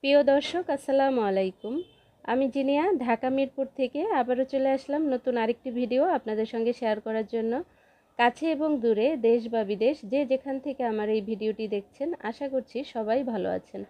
প্রিয় দর্শক আসসালামু আলাইকুম। আমি জিনিয়া ঢাকা মিরপুর থেকে আবারও চলে আসলাম নতুন আরেকটি ভিডিও আপনাদের সঙ্গে শেয়ার করার জন্য। কাছে এবং দূরে, দেশ বা বিদেশ, যে যেখান থেকে আমার এই ভিডিওটি দেখছেন, আশা করছি সবাই ভালো আছেন।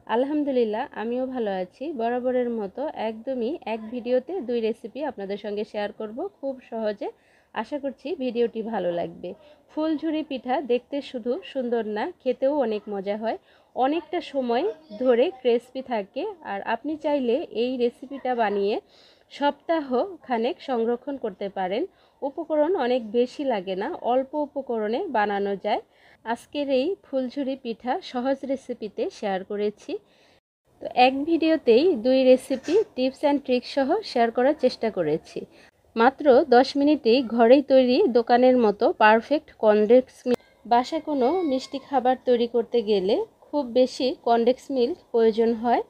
আলহামদুলিল্লাহ, আমিও ভালো আছি। বরাবরের মতো একদমই এক ভিডিওতে দুই রেসিপি আপনাদের সঙ্গে শেয়ার করব খুব সহজে। আশা করছি ভিডিওটি ভালো লাগবে। ফুলঝুরি পিঠা দেখতে শুধু সুন্দর না, খেতেও অনেক মজা হয়, অনেকটা সময় ধরে ক্রিস্পি থাকে। আর আপনি চাইলে এই রেসিপিটা বানিয়ে সপ্তাহ খানেক সংরক্ষণ করতে পারেন। উপকরণ অনেক বেশি লাগে না, অল্প উপকরণে বানানো যায়। আজকের এই ফুলঝুরি পিঠা সহজ রেসিপিতে শেয়ার করেছি। তো এক ভিডিওতেই দুই রেসিপি টিপস অ্যান্ড ট্রিক্স সহ শেয়ার করার চেষ্টা করেছি। মাত্র 10 মিনিটেই ঘরেই তৈরি দোকানের মতো পারফেক্ট কনডেন্স মিল্ক। বাসায় কোনো মিষ্টি খাবার তৈরি করতে গেলে খুব বেশি কনডেন্স মিল্ক প্রয়োজন হয়।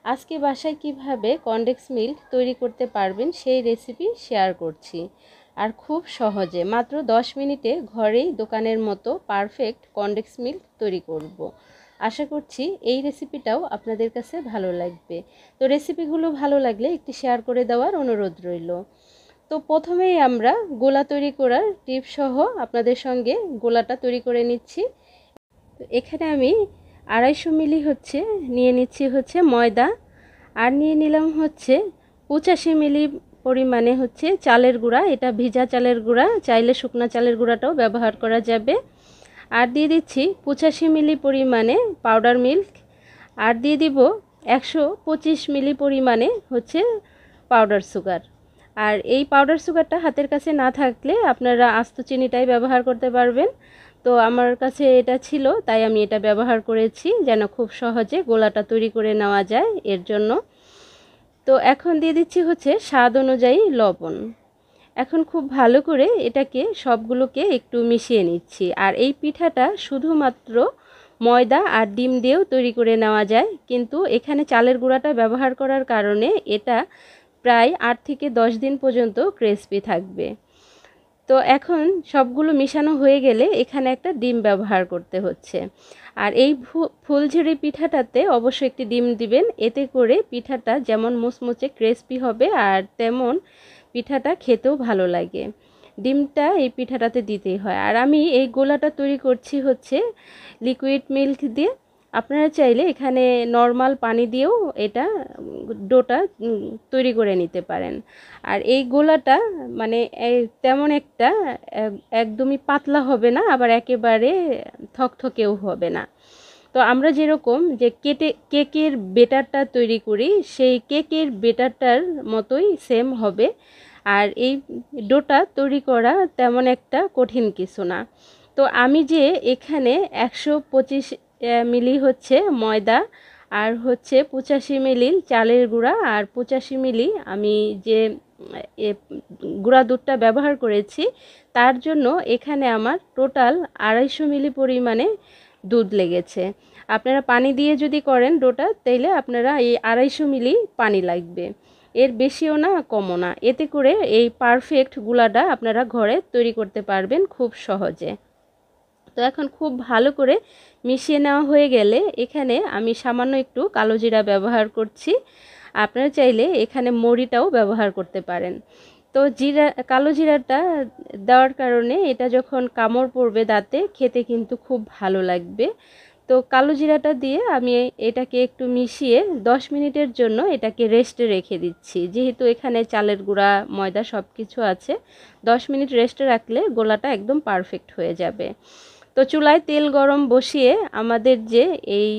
আজকে বাসায় কিভাবে কনডেন্স মিল্ক তৈরি করতে পারবেন সেই রেসিপি শেয়ার করছি। আর খুব সহজে মাত্র 10 মিনিটে ঘরেই দোকানের মতো পারফেক্ট কনডেন্স মিল্ক তৈরি করব। আশা করছি এই রেসিপিটাও আপনাদের কাছে ভালো লাগবে। তো রেসিপিগুলো ভালো লাগলে একটি শেয়ার করে দেওয়ার অনুরোধ রইল। তো প্রথমেই আমরা গোলা তৈরি করার টিপস সহ আপনাদের সঙ্গে গোলাটা তৈরি করে নিচ্ছি। তো এখানে আমি 250 মিলি নিয়ে নিচ্ছি ময়দা, আর নিয়ে নিলাম 85 মিলি পরিমাণে চালের গুঁড়া। এটা ভিজা চালের গুঁড়া, চাইলে শুকনা চালের গুঁড়াটাও ব্যবহার করা যাবে। আর দিয়ে দিচ্ছি 85 মিলি পরিমাণে পাউডার মিল্ক, আর দিয়ে দিব 125 মিলি পরিমাণে পাউডার সুগার। আর এই পাউডার সুগারটা হাতের কাছে না থাকলে আপনারা আস্ত চিনিটাই ব্যবহার করতে পারবেন। তো আমার কাছে এটা ছিল, তাই আমি এটা ব্যবহার করেছি, যেন খুব সহজে গোলাটা তৈরি করে নেওয়া যায় এর জন্য। তো এখন দিয়ে দিচ্ছি স্বাদ অনুযায়ী লবণ। এখন খুব ভালো করে এটাকে সবগুলোকে একটু মিশিয়ে নিচ্ছি। আর এই পিঠাটা শুধুমাত্র ময়দা আর ডিম দিয়েও তৈরি করে নেওয়া যায়, কিন্তু এখানে চালের গুঁড়াটা ব্যবহার করার কারণে এটা প্রায় 8 থেকে 10 দিন পর্যন্ত ক্রিস্পি থাকবে। তো এখন সবগুলো মিশানো হয়ে গেলে এখানে একটা ডিম ব্যবহার করতে হচ্ছে। আর এই ফুলঝুরি পিঠাটাতে অবশ্যই একটি ডিম দিবেন, এতে করে পিঠাটা যেমন মুচমুচে ক্রিস্পি হবে আর তেমন পিঠাটা খেতেও ভালো লাগে। ডিমটা এই পিঠাটাতে দিতেই হয়। আর আমি এই গোলাটা তৈরি করছি লিকুইড মিল্ক দিয়ে। আপনারা চাইলে এখানে নর্মাল পানি দিয়েও এটা ডোটা তৈরি করে নিতে পারেন। আর এই গোলাটা মানে তেমন একটা একদমই পাতলা হবে না, আবার একেবারে থকথকেও হবে না। তো আমরা যেরকম যে কেকের বেটারটা তৈরি করি, সেই কেকের বেটারটার মতোই সেম হবে। আর এই ডোটা তৈরি করা তেমন একটা কঠিন কিছু না। তো আমি যে এখানে 125 মিলি ময়দা, আর 85 মিলি চালের গুঁড়া, আর 85 মিলি আমি যে গুঁড়া দুধটা ব্যবহার করেছি, তার জন্য এখানে আমার টোটাল 250 মিলি পরিমাণে দুধ লেগেছে। আপনারা পানি দিয়ে যদি করেন ডোটা, তাইলে আপনারা এই 250 মিলি পানি লাগবে, এর বেশিও না কমও না। এতে করে এই পারফেক্ট গুলাটা আপনারা ঘরে তৈরি করতে পারবেন খুব সহজে। তো এখন খুব ভালো করে মিশিয়ে নেওয়া হয়ে গেলে এখানে আমি সামান্য একটু কালো জিরা ব্যবহার করছি। আপনারা চাইলে এখানে মরিটাও ব্যবহার করতে পারেন। তো কালো জিরাটা দেওয়ার কারণে এটা যখন কামড় পড়বে দাঁতে, খেতে কিন্তু খুব ভালো লাগবে। তো কালো জিরাটা দিয়ে আমি এটাকে একটু মিশিয়ে 10 মিনিটের জন্য এটাকে রেস্টে রেখে দিচ্ছি। যেহেতু এখানে চালের গুঁড়া, ময়দা সব কিছু আছে, 10 মিনিট রেস্টে রাখলে গোলাটা একদম পারফেক্ট হয়ে যাবে। তো চুলায় তেল গরম বসিয়ে আমাদের যে এই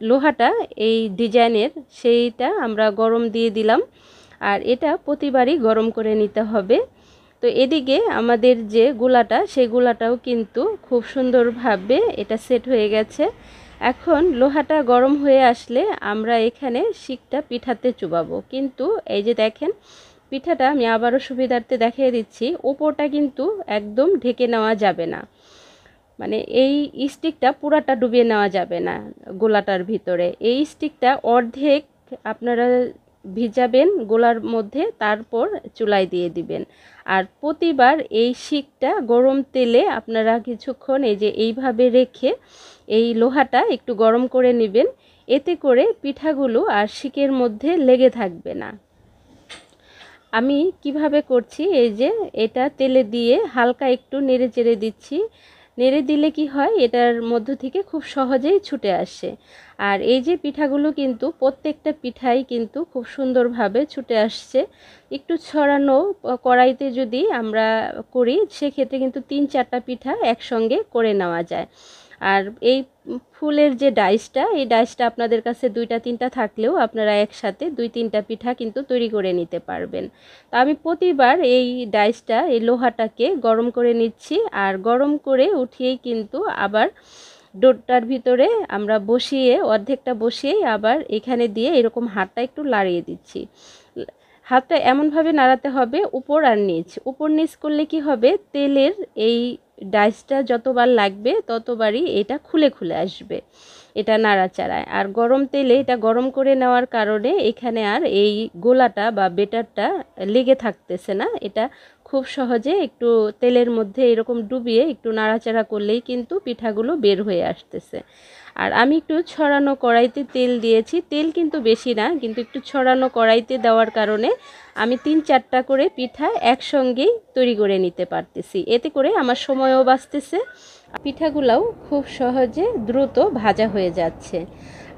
লোহাটা এই ডিজাইনের, সেইটা আমরা গরম দিয়ে দিলাম। আর এটা প্রতিবারই গরম করে নিতে হবে। তো এদিকে আমাদের যে গোলাটা, সেই গোলাটাও কিন্তু খুব সুন্দরভাবে এটা সেট হয়ে গেছে। এখন লোহাটা গরম হয়ে আসলে আমরা এখানে শিকটা পিঠাতে চুবাবো। কিন্তু এই যে দেখেন, পিঠাটা আমি আবারও সুবিধার্থে দেখিয়ে দিচ্ছি, উপরটা কিন্তু একদম ঢেকে নেওয়া যাবে না। মানে এই স্টিকটা পুরাটা ডুবিয়ে নেওয়া যাবে না গোলাটার ভিতরে। এই স্টিকটা অর্ধেক আপনারা ভিজাবেন গোলার মধ্যে, তারপর চুলায় দিয়ে দিবেন। আর প্রতিবার এই শিকটা গরম তেলে আপনারা কিছুক্ষণ এই যে এইভাবে রেখে এই লোহাটা একটু গরম করে নেবেন, এতে করে পিঠাগুলো আর শিকের মধ্যে লেগে থাকবে না। আমি কিভাবে করছি, এই যে এটা তেলে দিয়ে হালকা একটু নেড়ে চেড়ে দিচ্ছি। নেড়ে দিলে কি হয়, এটার মধ্য থেকে খুব সহজেই ছুটে আসে। আর এই যে পিঠাগুলো কিন্তু প্রত্যেকটা পিঠাই কিন্তু খুব সুন্দরভাবে ছুটে আসছে। একটু ছড়ানো কড়াইতে যদি আমরা করি সেক্ষেত্রে কিন্তু 3-4টা পিঠা একসঙ্গে করে নেওয়া যায়। আর এই ফুলের যে ডাইসটা, এই ডাইসটা আপনাদের কাছে 2-3টা থাকলেও আপনারা একসাথে 2-3টা পিঠা কিন্তু তৈরি করে নিতে পারবেন। তো আমি প্রতিবার এই ডাইসটা, এই লোহাটাকে গরম করে নিচ্ছি, আর গরম করে উঠিয়েই কিন্তু আবার ডোটার ভিতরে আমরা বসিয়ে অর্ধেকটা বসিয়েই আবার এখানে দিয়ে এরকম হাতটা একটু লাড়িয়ে দিচ্ছি। হাতটা এমনভাবে নাড়াতে হবে উপর আর নিচ, উপর নিচ করলে কি হবে, তেলের এই ডাইসটা যতবার লাগবে ততবারই এটা খুলে খুলে আসবে এটা নাড়াচাড়ায়। আর গরম তেলে এটা গরম করে নেওয়ার কারণে এখানে আর এই গোলাটা বা বেটারটা লেগে থাকতেছে না। এটা খুব সহজে একটু তেলের মধ্যে এরকম ডুবিয়ে একটু নাড়াচাড়া করলেই কিন্তু পিঠাগুলো বের হয়ে আসতেছে। আর আমি একটু ছড়ানো কড়াইতে তেল দিয়েছি, তেল কিন্তু বেশি না, কিন্তু একটু ছড়ানো কড়াইতে দেওয়ার কারণে আমি 3-4টা করে পিঠা একসঙ্গেই তৈরি করে নিতে পারতেছি। এতে করে আমার সময়ও বাঁচতেছে, পিঠাগুলোও খুব সহজে দ্রুত ভাজা হয়ে যাচ্ছে।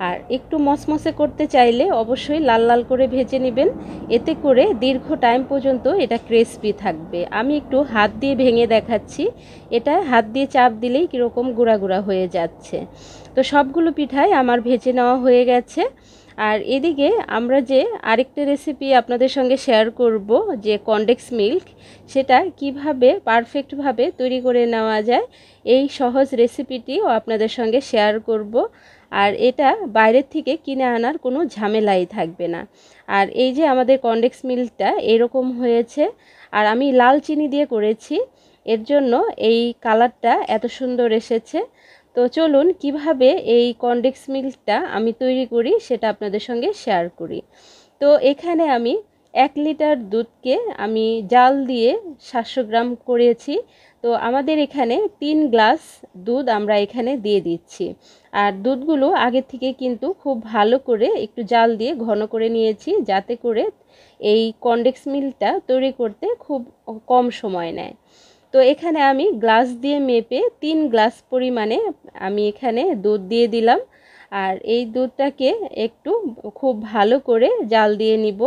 আর একটু মচমচে করতে চাইলে অবশ্যই লাল লাল করে ভেজে নেবেন, এতে করে দীর্ঘ টাইম পর্যন্ত এটা ক্রিস্পি থাকবে। আমি একটু হাত দিয়ে ভেঙে দেখাচ্ছি, এটা হাত দিয়ে চাপ দিলেই কীরকম গুঁড়া গুঁড়া হয়ে যাচ্ছে। তো সবগুলো পিঠাই আমার ভেজে নেওয়া হয়ে গেছে। আর এদিকে আমরা যে আরেকটা রেসিপি আপনাদের সঙ্গে শেয়ার করব, যে কনডেক্স মিল্ক, সেটা কিভাবে পারফেক্টভাবে তৈরি করে নেওয়া যায়, এই সহজ রেসিপিটিও আপনাদের সঙ্গে শেয়ার করব। আর এটা বাইরের থেকে কিনে আনার কোনো ঝামেলাই থাকবে না। আর এই যে আমাদের কনডেক্স মিল্কটা এরকম হয়েছে, আর আমি লাল চিনি দিয়ে করেছি, এর জন্য এই কালারটা এত সুন্দর এসেছে। তো চলুন কিভাবে এই কনডেক্স মিল্কটা আমি তৈরি করি সেটা আপনাদের সঙ্গে শেয়ার করি। তো এখানে আমি 1 লিটার দুধকে আমি জাল দিয়ে 700 গ্রাম করেছি। তো আমাদের এখানে 3 গ্লাস দুধ আমরা এখানে দিয়ে দিচ্ছি। আর দুধগুলো আগে থেকে কিন্তু খুব ভালো করে একটু জাল দিয়ে ঘন করে নিয়েছি, যাতে করে এই কনডেক্স মিল্কটা তৈরি করতে খুব কম সময় নেয়। তো এখানে আমি গ্লাস দিয়ে মেপে 3 গ্লাস পরিমাণে আমি এখানে দুধ দিয়ে দিলাম। আর এই দুধটাকে একটু খুব ভালো করে জাল দিয়ে নিব।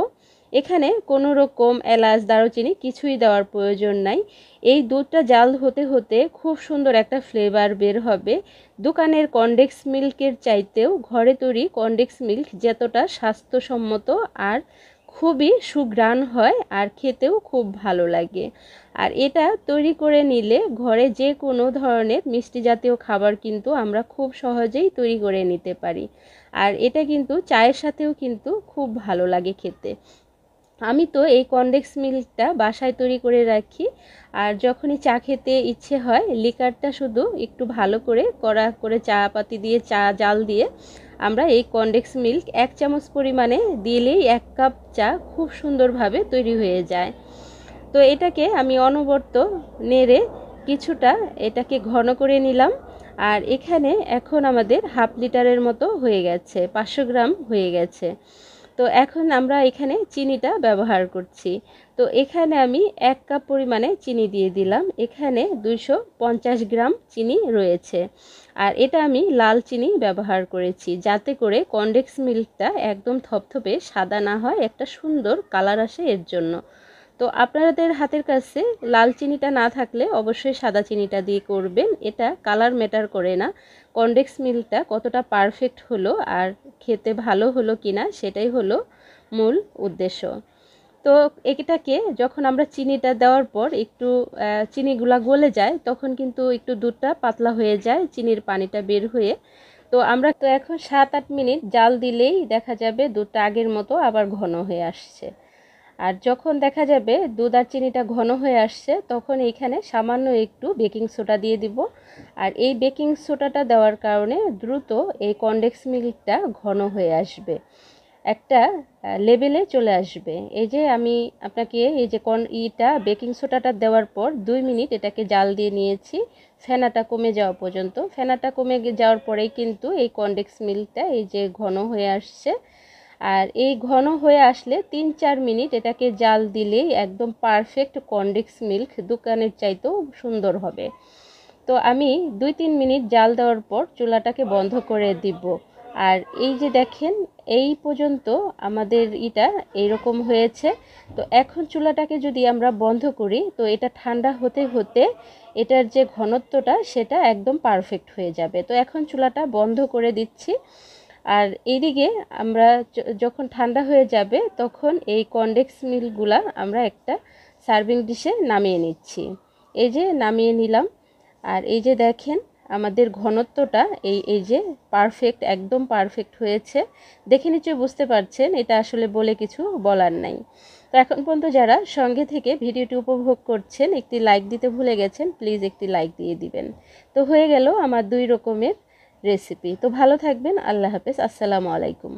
এখানে কোনো রকম এলাচ দারুচিনি কিছুই দেওয়ার প্রয়োজন নাই। এই দুধটা জাল হতে হতে খুব সুন্দর একটা ফ্লেভার বের হবে। দোকানের কনডেক্স মিল্কের চাইতেও ঘরে তৈরি কনডেক্স মিল্ক যতটা স্বাস্থ্যসম্মত আর খুবই সুঘ্রাণ হয়, আর খেতেও খুব ভালো লাগে। আর এটা তৈরি করে নিলে ঘরে যে কোনো ধরনের মিষ্টি জাতীয় খাবার কিন্তু আমরা খুব সহজেই তৈরি করে নিতে পারি। আর এটা কিন্তু চায়ের সাথেও কিন্তু খুব ভালো লাগে খেতে। আমি তো এই কনডেক্স মিল্কটা বাসায় তৈরি করে রাখি, আর যখনই চা খেতে ইচ্ছে হয় লিকারটা শুধু একটু ভালো করে কড়া করে চা পাতি দিয়ে চা জাল দিয়ে আমরা এই কনডেক্স মিল্ক 1 চামচ পরিমাণে দিলেই 1 কাপ চা খুব সুন্দরভাবে তৈরি হয়ে যায়। তো এটাকে আমি অনবরত নেড়ে কিছুটা এটাকে ঘন করে নিলাম। আর এখানে এখন আমাদের হাফ লিটারের মতো হয়ে গেছে, 500 গ্রাম হয়ে গেছে। তো এখন আমরা এখানে চিনিটা ব্যবহার করছি। তো এখানে আমি 1 কাপ পরিমাণে চিনি দিয়ে দিলাম। এখানে 250 গ্রাম চিনি রয়েছে। আর এটা আমি লাল চিনি ব্যবহার করেছি, যাতে করে কনডেক্স মিল্কটা একদম থপথপে সাদা না হয়, একটা সুন্দর কালার আসে এর জন্য। তো আপনাদের হাতের কাছে লাল চিনিটা না থাকলে অবশ্যই সাদা চিনিটা দিয়ে করবেন, এটা কালার ম্যাটার করে না। কনডেক্স মিল্কটা কতটা পারফেক্ট হলো আর খেতে ভালো হলো কিনা সেটাই হলো মূল উদ্দেশ্য। তো এটাকে যখন আমরা চিনিটা দেওয়ার পর একটু চিনিগুলা গলে যায়, তখন কিন্তু একটু দুধটা পাতলা হয়ে যায়, চিনির পানিটা বের হয়ে। তো আমরা তো এখন 7-8 মিনিট জাল দিলেই দেখা যাবে দুধটা আগের মতো আবার ঘন হয়ে আসছে। আর যখন দেখা যাবে দুধ আর চিনিটা ঘন হয়ে আসছে, তখন এইখানে সামান্য একটু বেকিং সোডা দিয়ে দিব। আর এই বেকিং সোডাটা দেওয়ার কারণে দ্রুত এই কনডেক্স মিল্কটা ঘন হয়ে আসবে। একটা লেভেলে চলে আসবে। এই যে আমি আপনাকে এই যে বেকিং সোডাটা দেওয়ার পর 2 মিনিট এটাকে জাল দিয়ে নিয়েছি ফেনাটা কমে যাওয়া পর্যন্ত। ফেনাটা কমে যাওয়ার পরেই কিন্তু এই কনডেন্স মিল্কটা এই যে ঘন হয়ে আসছে। আর এই ঘন হয়ে আসলে 3-4 মিনিট এটাকে জাল দিলেই একদম পারফেক্ট কনডেন্স মিল্ক দোকানের চাইতেও সুন্দর হবে। তো আমি 2-3 মিনিট জাল দেওয়ার পর চুলাটাকে বন্ধ করে দিব। আর এই যে দেখেন এই পর্যন্ত আমাদের এটা এইরকম হয়েছে। তো এখন চুলাটাকে যদি আমরা বন্ধ করি তো এটা ঠান্ডা হতে হতে এটার যে ঘনত্বটা সেটা একদম পারফেক্ট হয়ে যাবে। তো এখন চুলাটা বন্ধ করে দিচ্ছি। আর এইদিকে আমরা যখন ঠান্ডা হয়ে যাবে তখন এই কনডেন্স মিল্কগুলা আমরা একটা সার্ভিং ডিশে নামিয়ে নিচ্ছি। এই যে নামিয়ে নিলাম। আর এই যে দেখেন আমাদের ঘনত্বটা এই যে পারফেক্ট, একদম পারফেক্ট হয়েছে। দেখে নিশ্চয়ই বুঝতে পারছেন, এটা আসলে বলে কিছু বলার নাই। তো এখন পর্যন্ত যারা সঙ্গে থেকে ভিডিওটি উপভোগ করছেন একটি লাইক দিতে ভুলে গেছেন, প্লিজ একটি লাইক দিয়ে দিবেন। তো হয়ে গেল আমার 2 রকমের রেসিপি। তো ভালো থাকবেন, আল্লাহ হাফেজ, আসসালামু আলাইকুম।